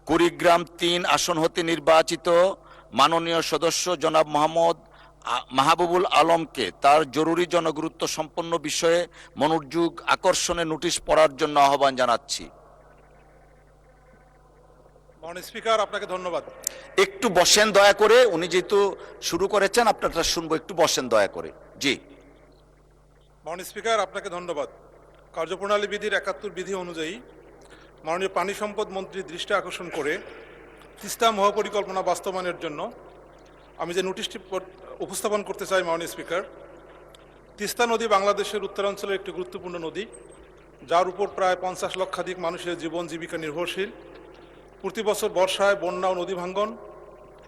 কুড়িগ্রাম-3 আসন হতে নির্বাচিত মাননীয় সদস্য জনাব মোহাম্মদ মাহবুবুল আলমকে তার জরুরি জনগুরুত্ব সম্পন্ন বিষয়ে মনোযোগ আকর্ষণে নোটিশ পড়ার জন্য আহ্বান জানাচ্ছি। মাননীয় স্পিকার, আপনাকে ধন্যবাদ। একটু বসেন দয়া করে, উনি যেহেতু শুরু করেছেন আপনারটা শুনবো, একটু বসেন দয়া করে। জি। মাননীয় স্পিকার, আপনাকে ধন্যবাদ। কার্যপ্রণালী বিধির 71 বিধি অনুযায়ী মাননীয় পানি সম্পদ মন্ত্রীর দৃষ্টি আকর্ষণ করে তিস্তা মহাপরিকল্পনা বাস্তবায়নের জন্য আমি যে নোটিশটি উপস্থাপন করতে চাই। মাননীয় স্পিকার, তিস্তা নদী বাংলাদেশের উত্তরাঞ্চলের একটি গুরুত্বপূর্ণ নদী, যার উপর প্রায় 50 লক্ষাধিক মানুষের জীবন জীবিকা নির্ভরশীল। প্রতি বছর বর্ষায় বন্যা ও নদী ভাঙ্গন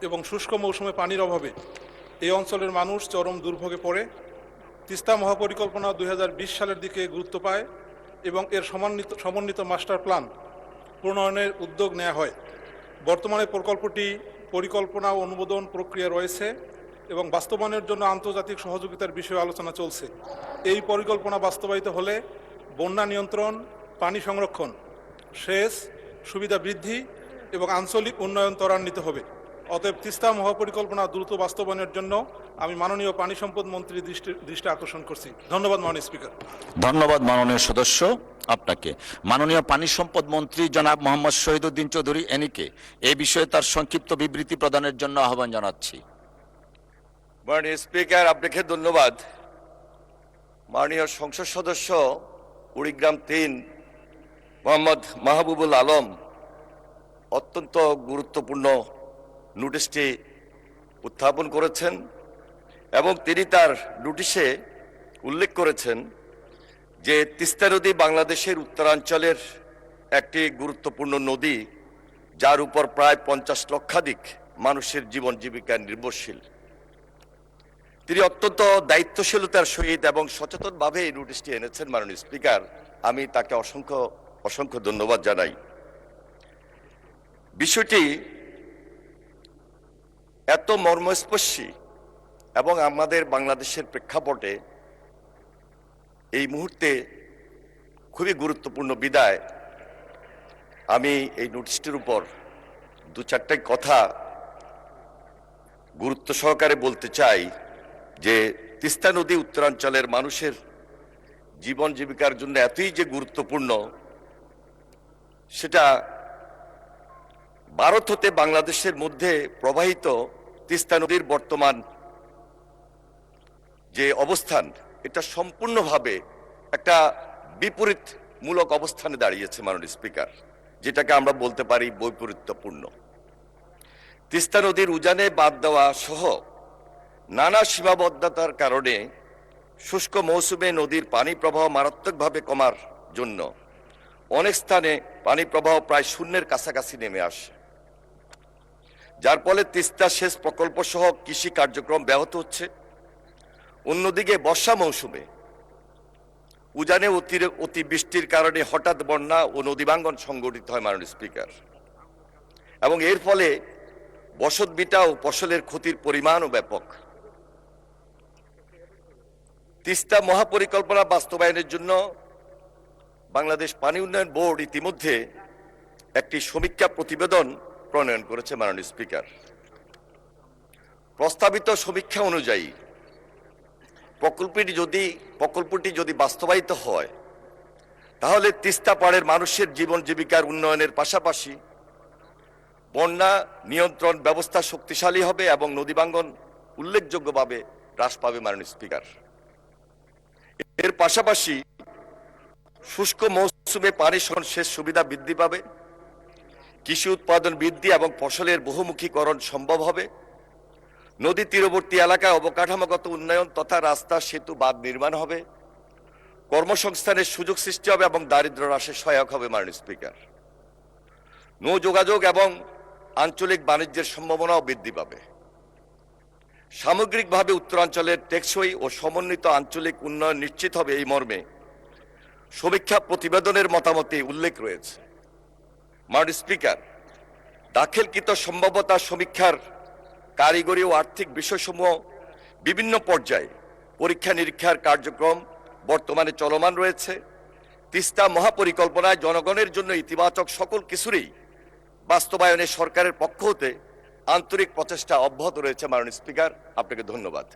এবং শুষ্ক মৌসুমে পানির অভাবে এই অঞ্চলের মানুষ চরম দুর্ভোগে পড়ে। তিস্তা মহাপরিকল্পনা 2020 সালের দিকে গুরুত্ব পায় এবং এর সমন্বিত মাস্টার প্ল্যান প্রণয়নের উদ্যোগ নেওয়া হয়। বর্তমানে প্রকল্পটি পরিকল্পনা ও অনুমোদন প্রক্রিয়া রয়েছে এবং বাস্তবায়নের জন্য আন্তর্জাতিক সহযোগিতার বিষয়ে আলোচনা চলছে। এই পরিকল্পনা বাস্তবায়িত হলে বন্যা নিয়ন্ত্রণ, পানি সংরক্ষণ, সেচ সুবিধা বৃদ্ধি এবং আঞ্চলিক উন্নয়ন ত্বরান্বিত হবে। অতএব তিস্তা মহাপরিকল্পনা দ্রুত বাস্তবায়নের জন্য আমি মাননীয় পানি সম্পদ মন্ত্রীর দৃষ্টি আকর্ষণ করছি। ধন্যবাদ মাননীয় স্পিকার। ধন্যবাদ মাননীয় সদস্য আপনাকে। মাননীয় পানি সম্পদ মন্ত্রী জনাব মোহাম্মদ শহীদুদ্দিন চৌধুরী এনিকে এই বিষয়ে তার সংক্ষিপ্ত বিবৃতি প্রদানের জন্য আহ্বান জানাচ্ছি। মাননীয় স্পিকার, আপনাকে ধন্যবাদ। মাননীয় সংসদ সদস্য কুড়িগ্রাম-3 মোহাম্মদ মাহবুবুল আলম অত্যন্ত গুরুত্বপূর্ণ নোটিশটি উত্থাপন করেছেন এবং তিনি তার নোটিশে উল্লেখ করেছেন যে তিস্তা নদী বাংলাদেশের উত্তরাঞ্চলের একটি গুরুত্বপূর্ণ নদী, যার উপর প্রায় 50 লক্ষাধিক মানুষের জীবন জীবিকা নির্ভরশীল। তিনি অত্যন্ত দায়িত্বশীলতার সহিত এবং সচেতনভাবে এই নোটিশটি এনেছেন। মাননীয় স্পিকার, আমি তাকে অসংখ্য অসংখ্য ধন্যবাদ জানাই। বিষয়টি এত মর্মস্পর্শী এবং আমাদের বাংলাদেশের প্রেক্ষাপটে এই মুহূর্তে খুবই গুরুত্বপূর্ণ বিধায় আমি এই নোটিশটির উপর 2-4টা কথা গুরুত্ব সহকারে বলতে চাই। যে তিস্তা নদী উত্তরাঞ্চলের মানুষের জীবন জীবিকার জন্য এতই যে গুরুত্বপূর্ণ, সেটা ভারত হতে বাংলাদেশের মধ্যে প্রবাহিত তিস্তা নদীর বর্তমান যে অবস্থান, এটা সম্পূর্ণভাবে একটা বিপরীতমূলক অবস্থানে দাঁড়িয়েছে মাননীয় স্পিকার, যেটাকে আমরা বলতে পারি বৈপরীত্যপূর্ণ। তিস্তা নদীর উজানে বাঁধ দেওয়া সহ নানা সীমাবদ্ধতার কারণে শুষ্ক মৌসুমে নদীর পানি প্রবাহ মারাত্মকভাবে কমার জন্য অনেক স্থানে পানি প্রবাহ প্রায় শূন্যের কাছাকাছি নেমে আসে, যার ফলে তিস্তা সেচ প্রকল্প সহ কৃষি কার্যক্রম ব্যাহত হচ্ছে। অন্যদিকে বর্ষা মৌসুমে উজানে অতিবৃষ্টির কারণে হঠাৎ বন্যা ও নদীভাঙ্গন সংঘটিত হয় মাননীয় স্পিকার, এবং এর ফলে বসতভিটা ও ফসলের ক্ষতির পরিমাণও ব্যাপক। তিস্তা মহাপরিকল্পনা বাস্তবায়নের জন্য বাংলাদেশ পানি উন্নয়ন বোর্ড ইতিমধ্যে একটি সমীক্ষা প্রতিবেদন প্রণয়ন করেছে মাননীয় স্পিকার। প্রস্তাবিত সমীক্ষা অনুযায়ী প্রকল্পটি যদি বাস্তবায়িত হয়, তাহলে তিস্তা পাড়ের মানুষের জীবন জীবিকার উন্নয়নের পাশাপাশি বন্যা নিয়ন্ত্রণ ব্যবস্থা শক্তিশালী হবে এবং নদীভাঙ্গন উল্লেখযোগ্যভাবে হ্রাস পাবে মাননীয় স্পিকার। এর পাশাপাশি শুষ্ক মৌসুমে পানি সেচ সুবিধা বৃদ্ধি পাবে, কৃষি উৎপাদন বৃদ্ধি এবং ফসলের বহুমুখীকরণ সম্ভব হবে, নদী তীরবর্তী এলাকায় অবকাঠামোগত উন্নয়ন তথা রাস্তা, সেতু, বাঁধ নির্মাণ হবে, কর্মসংস্থানের সুযোগ সৃষ্টি হবে এবং দারিদ্র্য হ্রাসে সহায়ক হবে মাননীয় স্পিকার। নৌ যোগাযোগ এবং আঞ্চলিক বাণিজ্যের সম্ভাবনাও বৃদ্ধি পাবে। সামগ্রিকভাবে উত্তরাঞ্চলের টেকসই ও সমন্বিত আঞ্চলিক উন্নয়ন নিশ্চিত হবে, এই মর্মে সমীক্ষা প্রতিবেদনের মতামতে উল্লেখ রয়েছে। মাননীয় স্পিকার, দাখিলকৃত সম্ভাব্যতা সমীক্ষার কারিগরি ও আর্থিক বিষয়সমূহ বিভিন্ন পর্যায়ে পরীক্ষা নিরীক্ষার কার্যক্রম বর্তমানে চলমান রয়েছে। তিস্তা মহাপরিকল্পনায় জনগণের জন্য ইতিবাচক সকল কিছুরই বাস্তবায়নে সরকারের পক্ষ হতে আন্তরিক প্রচেষ্টা অব্যাহত রয়েছে। মাননীয় স্পিকার, আপনাকে ধন্যবাদ।